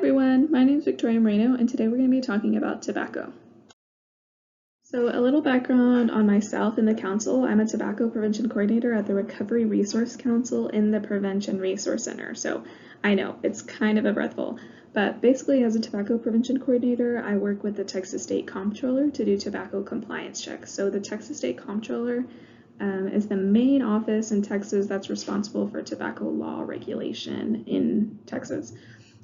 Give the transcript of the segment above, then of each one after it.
everyone, my name is Victoria Moreno, and today we're going to be talking about tobacco. So a little background on myself and the council. I'm a tobacco prevention coordinator at the Recovery Resource Council in the Prevention Resource Center. So I know it's kind of a mouthful, but basically as a tobacco prevention coordinator, I work with the Texas State Comptroller to do tobacco compliance checks. So the Texas State Comptroller is the main office in Texas that's responsible for tobacco law regulation in Texas.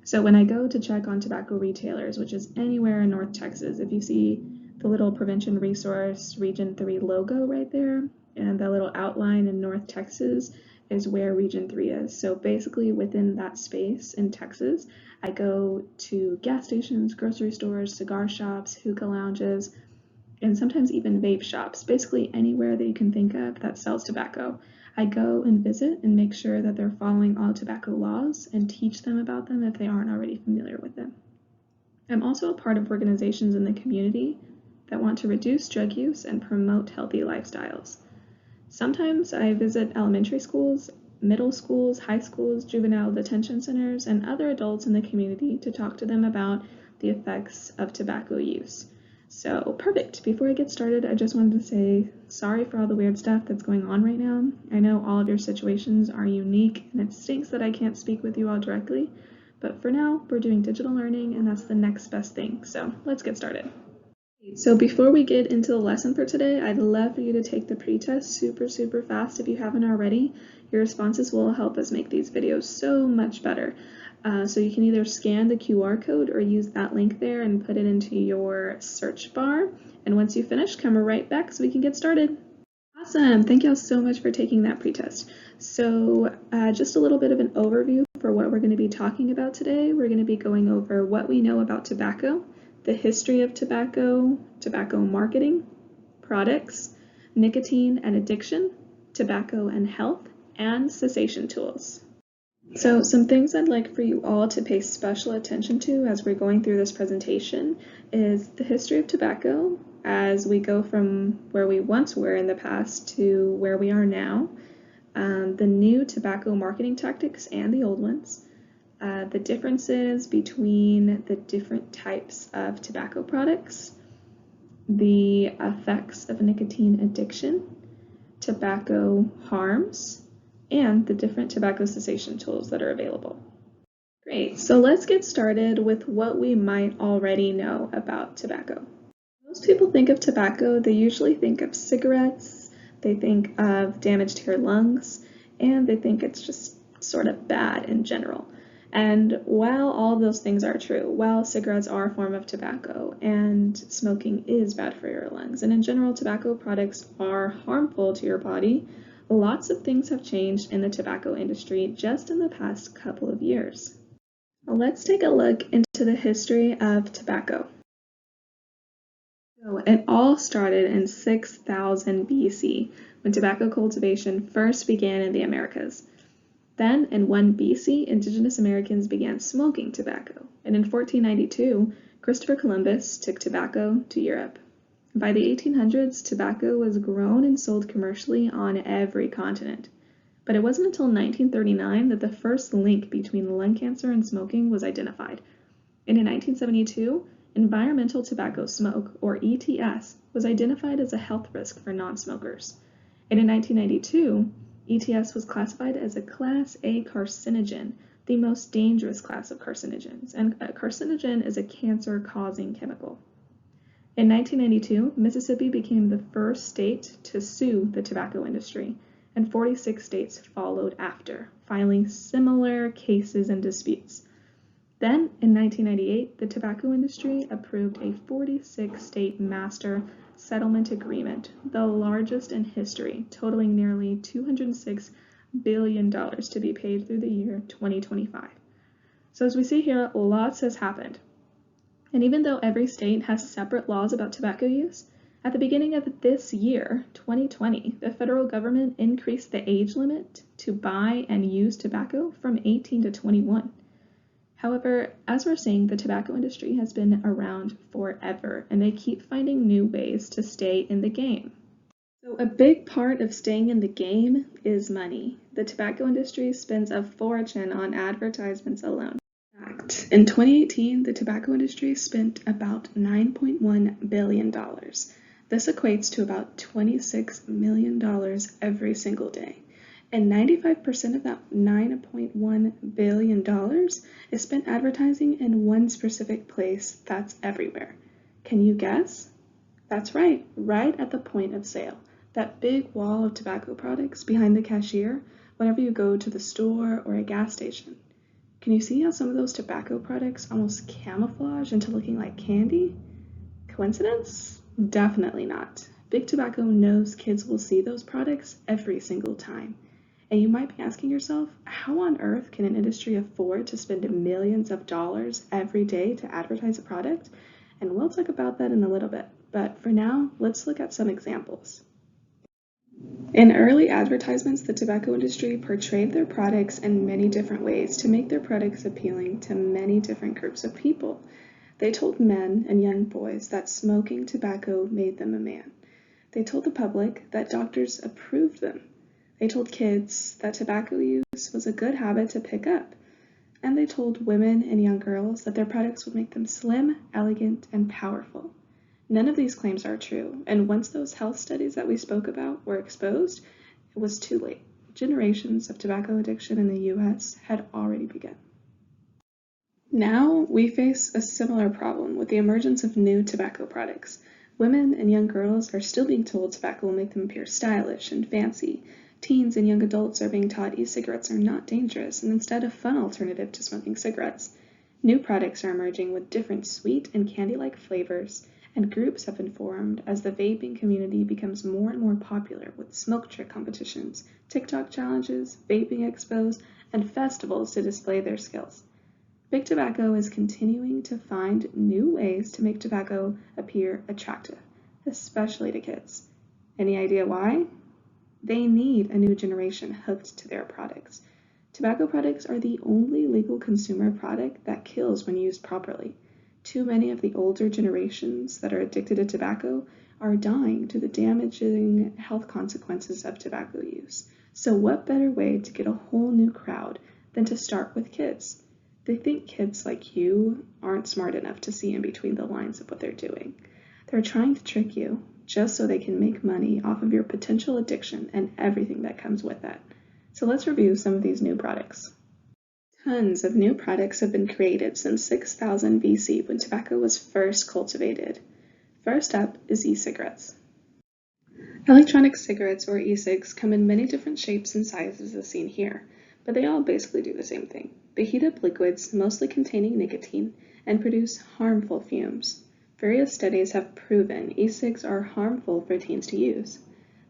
So when I go to check on tobacco retailers, which is anywhere in North Texas, if you see the little Prevention Resource Region 3 logo right there, and the little outline in North Texas is where Region 3 is. So basically within that space in Texas, I go to gas stations, grocery stores, cigar shops, hookah lounges, and sometimes even vape shops, basically anywhere that you can think of that sells tobacco. I go and visit and make sure that they're following all tobacco laws and teach them about them if they aren't already familiar with them. I'm also a part of organizations in the community that want to reduce drug use and promote healthy lifestyles. Sometimes I visit elementary schools, middle schools, high schools, juvenile detention centers, and other adults in the community to talk to them about the effects of tobacco use. So perfect. Before I get started, I just wanted to say sorry for all the weird stuff that's going on right now. I know all of your situations are unique, and it stinks that I can't speak with you all directly, but for now, we're doing digital learning, and that's the next best thing. So let's get started. So before we get into the lesson for today, I'd love for you to take the pretest super fast if you haven't already. Your responses will help us make these videos so much better. So you can either scan the QR code or use that link there and put it into your search bar. And once you finish, come right back so we can get started. Awesome. Thank y'all so much for taking that pretest. So just a little bit of an overview for what we're going to be talking about today. We're going to be going over what we know about tobacco, the history of tobacco, tobacco marketing, products, nicotine and addiction, tobacco and health, and cessation tools. So some things I'd like for you all to pay special attention to as we're going through this presentation is the history of tobacco as we go from where we once were in the past to where we are now, the new tobacco marketing tactics and the old ones, the differences between the different types of tobacco products, the effects of nicotine addiction, tobacco harms, and the different tobacco cessation tools that are available. Great, so let's get started with what we might already know about tobacco. Most people think of tobacco, they usually think of cigarettes, they think of damage to your lungs, and they think it's just sort of bad in general. And while all of those things are true, while cigarettes are a form of tobacco and smoking is bad for your lungs, and in general tobacco products are harmful to your body, lots of things have changed in the tobacco industry just in the past couple of years. Let's take a look into the history of tobacco. So it all started in 6000 BC when tobacco cultivation first began in the Americas. Then in 1 BC, indigenous Americans began smoking tobacco, and in 1492, Christopher Columbus took tobacco to Europe. By the 1800s, tobacco was grown and sold commercially on every continent. But it wasn't until 1939 that the first link between lung cancer and smoking was identified. And in 1972, environmental tobacco smoke, or ETS, was identified as a health risk for non-smokers. And in 1992, ETS was classified as a Class A carcinogen, the most dangerous class of carcinogens. And a carcinogen is a cancer-causing chemical. In 1992, Mississippi became the first state to sue the tobacco industry, and 46 states followed after, filing similar cases and disputes. Then, in 1998, the tobacco industry approved a 46-state master settlement agreement, the largest in history, totaling nearly $206 billion to be paid through the year 2025. So as we see here, lots has happened. And even though every state has separate laws about tobacco use, at the beginning of this year, 2020, the federal government increased the age limit to buy and use tobacco from 18 to 21. However, as we're seeing, the tobacco industry has been around forever, and they keep finding new ways to stay in the game. So a big part of staying in the game is money. The tobacco industry spends a fortune on advertisements alone. lot. In 2018, the tobacco industry spent about $9.1 billion. This equates to about $26 million every single day. And 95% of that $9.1 billion is spent advertising in one specific place that's everywhere. Can you guess? That's right at the point of sale. That big wall of tobacco products behind the cashier whenever you go to the store or a gas station. Can you see how some of those tobacco products almost camouflage into looking like candy? Coincidence? Definitely not. Big Tobacco knows kids will see those products every single time. And you might be asking yourself, how on earth can an industry afford to spend millions of dollars every day to advertise a product? And we'll talk about that in a little bit. But for now, let's look at some examples. In early advertisements, the tobacco industry portrayed their products in many different ways to make their products appealing to many different groups of people. They told men and young boys that smoking tobacco made them a man. They told the public that doctors approved them. They told kids that tobacco use was a good habit to pick up. And they told women and young girls that their products would make them slim, elegant, and powerful. None of these claims are true, and once those health studies that we spoke about were exposed, it was too late. Generations of tobacco addiction in the US had already begun. Now we face a similar problem with the emergence of new tobacco products. Women and young girls are still being told tobacco will make them appear stylish and fancy. Teens and young adults are being taught e-cigarettes are not dangerous and instead a fun alternative to smoking cigarettes. New products are emerging with different sweet and candy-like flavors, and groups have been formed as the vaping community becomes more and more popular with smoke trick competitions, TikTok challenges, vaping expos, and festivals to display their skills. Big Tobacco is continuing to find new ways to make tobacco appear attractive, especially to kids. Any idea why? They need a new generation hooked to their products. Tobacco products are the only legal consumer product that kills when used properly. Too many of the older generations that are addicted to tobacco are dying to the damaging health consequences of tobacco use. So what better way to get a whole new crowd than to start with kids? They think kids like you aren't smart enough to see in between the lines of what they're doing. They're trying to trick you just so they can make money off of your potential addiction and everything that comes with that. So let's review some of these new products. Tons of new products have been created since 6000 BC when tobacco was first cultivated. First up is e-cigarettes. Electronic cigarettes or e-cigs come in many different shapes and sizes as seen here, but they all basically do the same thing. They heat up liquids, mostly containing nicotine, and produce harmful fumes. Various studies have proven e-cigs are harmful for teens to use.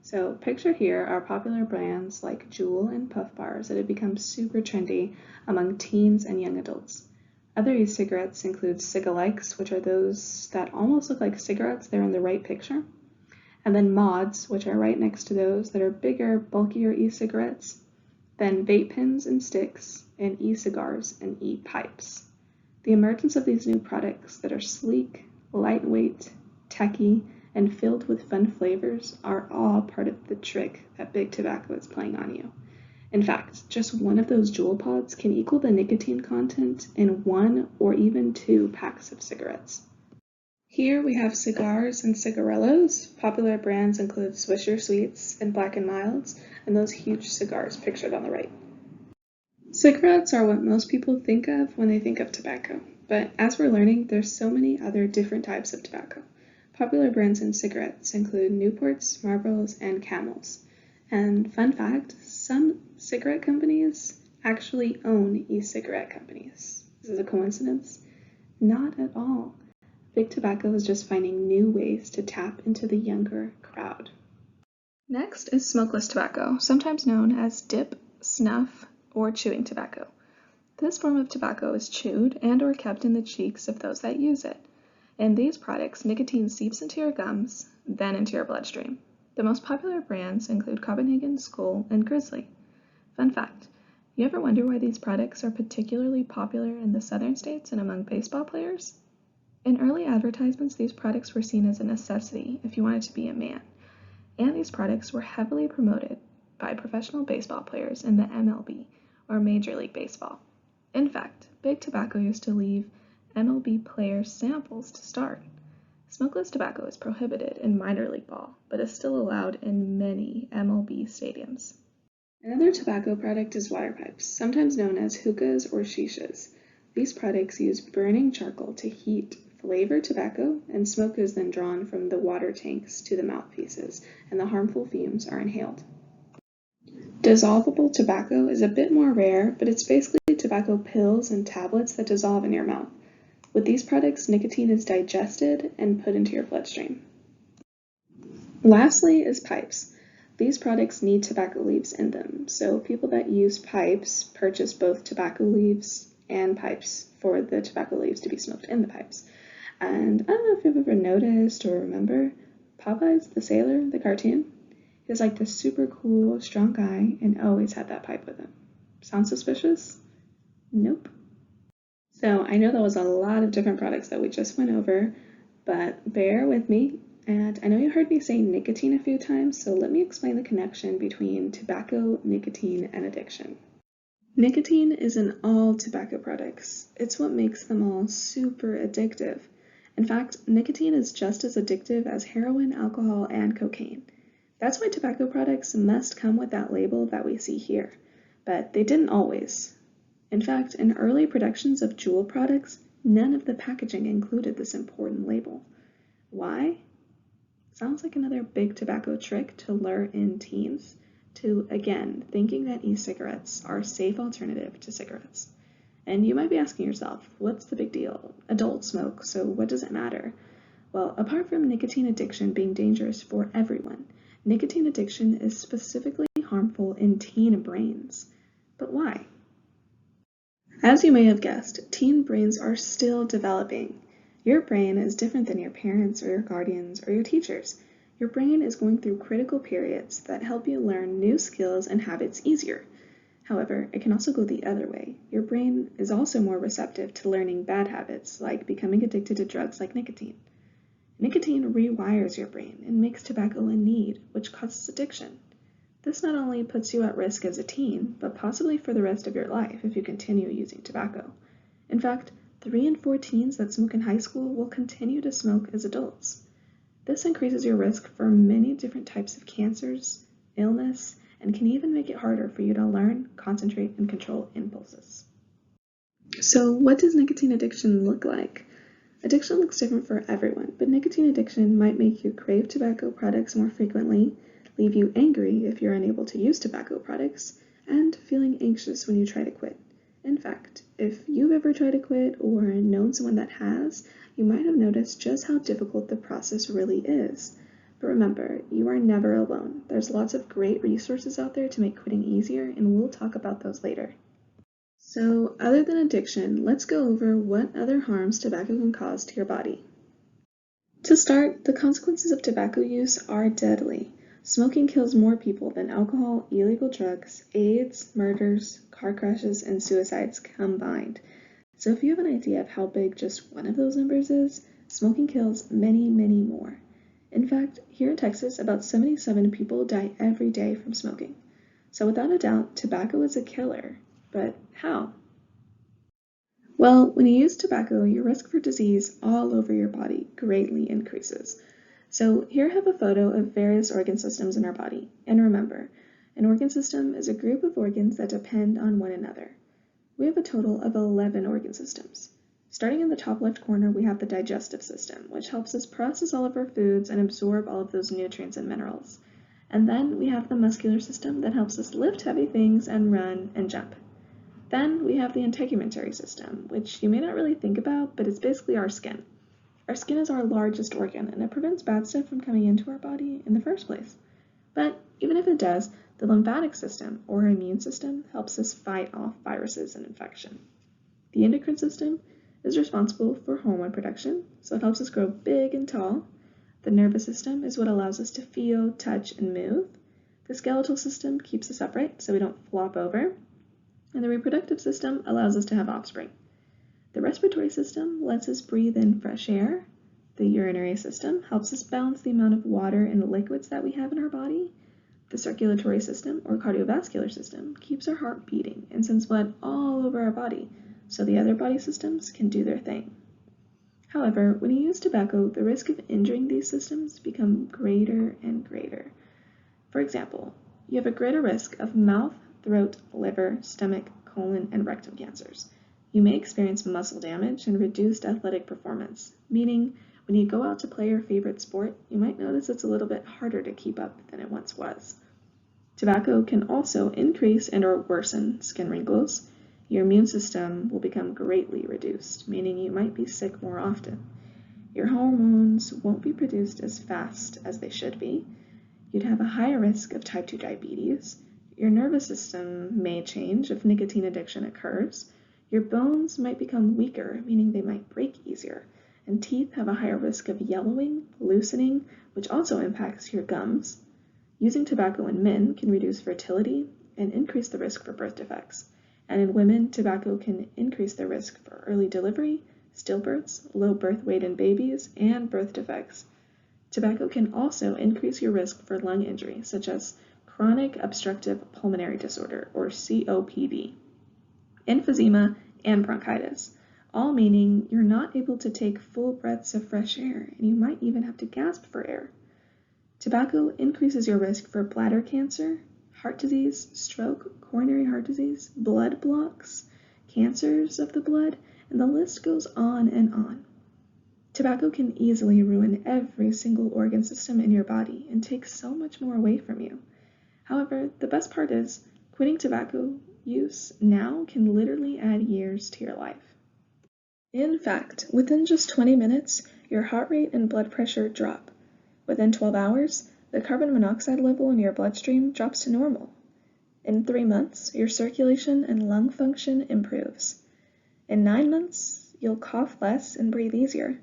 So picture here are popular brands like Juul and Puff Bars that have become super trendy among teens and young adults. Other e-cigarettes include Cigalikes, which are those that almost look like cigarettes, they're in the right picture. And then Mods, which are right next to those that are bigger, bulkier e-cigarettes. Then vape pens and sticks, and e-cigars and e-pipes. The emergence of these new products that are sleek, lightweight, techy, and filled with fun flavors are all part of the trick that Big Tobacco is playing on you. In fact, just one of those Juul pods can equal the nicotine content in 1 or even 2 packs of cigarettes. Here we have Cigars and Cigarillos. Popular brands include Swisher Sweets and Black & Milds, and those huge cigars pictured on the right. Cigarettes are what most people think of when they think of tobacco, but as we're learning, there's so many other different types of tobacco. Popular brands in cigarettes include Newports, Marlboros, and Camels. And fun fact, some cigarette companies actually own e-cigarette companies. Is this a coincidence? Not at all. Big Tobacco is just finding new ways to tap into the younger crowd. Next is smokeless tobacco, sometimes known as dip, snuff, or chewing tobacco. This form of tobacco is chewed and or kept in the cheeks of those that use it. In these products, nicotine seeps into your gums, then into your bloodstream. The most popular brands include Copenhagen, Skoal, and Grizzly. Fun fact, you ever wonder why these products are particularly popular in the southern states and among baseball players? In early advertisements, these products were seen as a necessity if you wanted to be a man, and these products were heavily promoted by professional baseball players in the MLB, or Major League Baseball. In fact, Big Tobacco used to leave MLB player samples to start. Smokeless tobacco is prohibited in minor league ball, but is still allowed in many MLB stadiums. Another tobacco product is water pipes, sometimes known as hookahs or shishas. These products use burning charcoal to heat flavored tobacco, and smoke is then drawn from the water tanks to the mouthpieces, and the harmful fumes are inhaled. Dissolvable tobacco is a bit more rare, but it's basically tobacco pills and tablets that dissolve in your mouth. With these products, nicotine is digested and put into your bloodstream. Lastly is pipes. These products need tobacco leaves in them, so people that use pipes purchase both tobacco leaves and pipes for the tobacco leaves to be smoked in the pipes. And I don't know if you've ever noticed or remember Popeyes the Sailor, the cartoon. He was like this super cool, strong guy and always had that pipe with him. Sound suspicious? Nope. So I know that was a lot of different products that we just went over, but bear with me. And I know you heard me say nicotine a few times, so let me explain the connection between tobacco, nicotine, and addiction. Nicotine is in all tobacco products. It's what makes them all super addictive. In fact, nicotine is just as addictive as heroin, alcohol, and cocaine. That's why tobacco products must come with that label that we see here, but they didn't always. In fact, in early productions of Juul products, none of the packaging included this important label. Why? Sounds like another big tobacco trick to lure in teens to, again, thinking that e-cigarettes are a safe alternative to cigarettes. And you might be asking yourself, what's the big deal? Adults smoke, so what does it matter? Well, apart from nicotine addiction being dangerous for everyone, nicotine addiction is specifically harmful in teen brains. But why? As you may have guessed, teen brains are still developing. Your brain is different than your parents or your guardians or your teachers. Your brain is going through critical periods that help you learn new skills and habits easier. However, it can also go the other way. Your brain is also more receptive to learning bad habits, like becoming addicted to drugs like nicotine. Nicotine rewires your brain and makes tobacco a need, which causes addiction. This not only puts you at risk as a teen, but possibly for the rest of your life if you continue using tobacco. In fact, 3 in 4 teens that smoke in high school will continue to smoke as adults. This increases your risk for many different types of cancers, illness, and can even make it harder for you to learn, concentrate, and control impulses. So what does nicotine addiction look like? Addiction looks different for everyone, but nicotine addiction might make you crave tobacco products more frequently, leave you angry if you're unable to use tobacco products, and feeling anxious when you try to quit. In fact, if you've ever tried to quit or known someone that has, you might have noticed just how difficult the process really is. But remember, you are never alone. There's lots of great resources out there to make quitting easier, and we'll talk about those later. So, other than addiction, let's go over what other harms tobacco can cause to your body. To start, the consequences of tobacco use are deadly. Smoking kills more people than alcohol, illegal drugs, AIDS, murders, car crashes, and suicides combined. So if you have an idea of how big just one of those numbers is, smoking kills many, many more. In fact, here in Texas, about 77 people die every day from smoking. So without a doubt, tobacco is a killer. But how? Well, when you use tobacco, your risk for disease all over your body greatly increases. So here I have a photo of various organ systems in our body. And remember, an organ system is a group of organs that depend on one another. We have a total of 11 organ systems. Starting in the top left corner, we have the digestive system, which helps us process all of our foods and absorb all of those nutrients and minerals. And then we have the muscular system that helps us lift heavy things and run and jump. Then we have the integumentary system, which you may not really think about, but it's basically our skin. Our skin is our largest organ, and it prevents bad stuff from coming into our body in the first place. But even if it does, the lymphatic system, or immune system, helps us fight off viruses and infection. The endocrine system is responsible for hormone production, so it helps us grow big and tall. The nervous system is what allows us to feel, touch, and move. The skeletal system keeps us upright so we don't flop over. And the reproductive system allows us to have offspring. The respiratory system lets us breathe in fresh air. The urinary system helps us balance the amount of water and liquids that we have in our body. The circulatory system, or cardiovascular system, keeps our heart beating and sends blood all over our body, so the other body systems can do their thing. However, when you use tobacco, the risk of injuring these systems become greater and greater. For example, you have a greater risk of mouth, throat, liver, stomach, colon, and rectum cancers. You may experience muscle damage and reduced athletic performance, meaning when you go out to play your favorite sport, you might notice it's a little bit harder to keep up than it once was. Tobacco can also increase and/or worsen skin wrinkles. Your immune system will become greatly reduced, meaning you might be sick more often. Your hormones won't be produced as fast as they should be. You'd have a higher risk of type 2 diabetes. Your nervous system may change if nicotine addiction occurs. Your bones might become weaker, meaning they might break easier. And teeth have a higher risk of yellowing, loosening, which also impacts your gums. Using tobacco in men can reduce fertility and increase the risk for birth defects. And in women, tobacco can increase the risk for early delivery, stillbirths, low birth weight in babies, and birth defects. Tobacco can also increase your risk for lung injury, such as chronic obstructive pulmonary disorder, or COPD, emphysema, and bronchitis, all meaning you're not able to take full breaths of fresh air, and you might even have to gasp for air. Tobacco increases your risk for bladder cancer, heart disease, stroke, coronary heart disease, blood blocks, cancers of the blood, and the list goes on and on. Tobacco can easily ruin every single organ system in your body and take so much more away from you. However, the best part is, quitting tobacco use now can literally add years to your life. In fact, within just 20 minutes, your heart rate and blood pressure drop. Within 12 hours, the carbon monoxide level in your bloodstream drops to normal. In 3 months, your circulation and lung function improves. In 9 months, you'll cough less and breathe easier.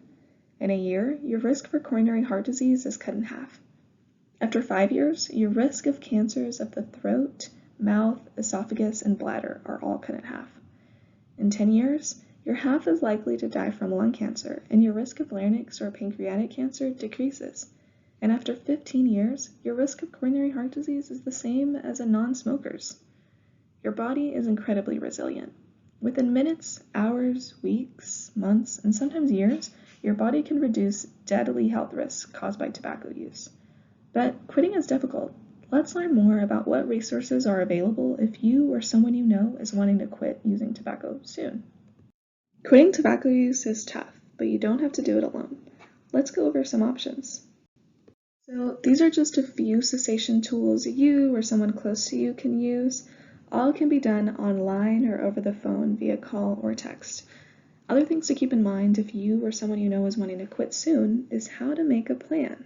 In a year, your risk for coronary heart disease is cut in half. After 5 years, your risk of cancers of the throat, mouth, esophagus, and bladder are all cut in half. In 10 years, you're half as likely to die from lung cancer, and your risk of larynx or pancreatic cancer decreases. And after 15 years, your risk of coronary heart disease is the same as a non-smoker's. Your body is incredibly resilient. Within minutes, hours, weeks, months, and sometimes years, your body can reduce deadly health risks caused by tobacco use. But quitting is difficult. Let's learn more about what resources are available if you or someone you know is wanting to quit using tobacco soon. Quitting tobacco use is tough, but you don't have to do it alone. Let's go over some options. So these are just a few cessation tools you or someone close to you can use. All can be done online or over the phone via call or text. Other things to keep in mind if you or someone you know is wanting to quit soon is how to make a plan.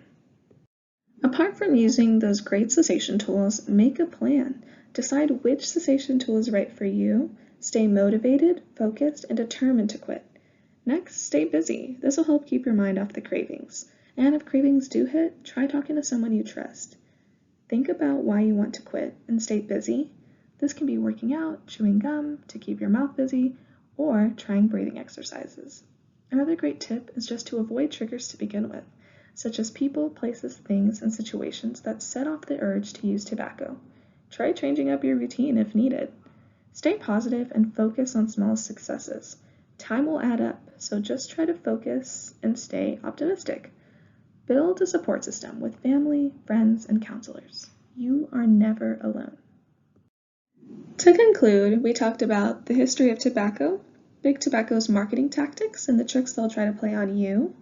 Apart from using those great cessation tools, make a plan. Decide which cessation tool is right for you. Stay motivated, focused, and determined to quit. Next, stay busy. This will help keep your mind off the cravings. And if cravings do hit, try talking to someone you trust. Think about why you want to quit and stay busy. This can be working out, chewing gum to keep your mouth busy, or trying breathing exercises. Another great tip is just to avoid triggers to begin with, such as people, places, things, and situations that set off the urge to use tobacco. Try changing up your routine if needed. Stay positive and focus on small successes. Time will add up, so just try to focus and stay optimistic. Build a support system with family, friends, and counselors. You are never alone. To conclude, we talked about the history of tobacco, Big Tobacco's marketing tactics and the tricks they'll try to play on you,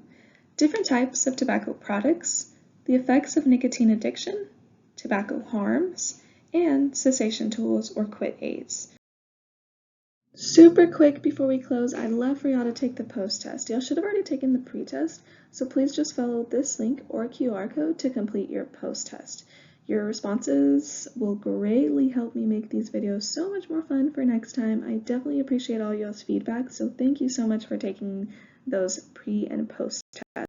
different types of tobacco products, the effects of nicotine addiction, tobacco harms, and cessation tools or quit aids. Super quick before we close, I'd love for y'all to take the PostTest. Y'all should have already taken the pretest, so please just follow this link or QR code to complete your PostTest. Your responses will greatly help me make these videos so much more fun for next time. I definitely appreciate all y'all's feedback, so thank you so much for taking those pre and post tests.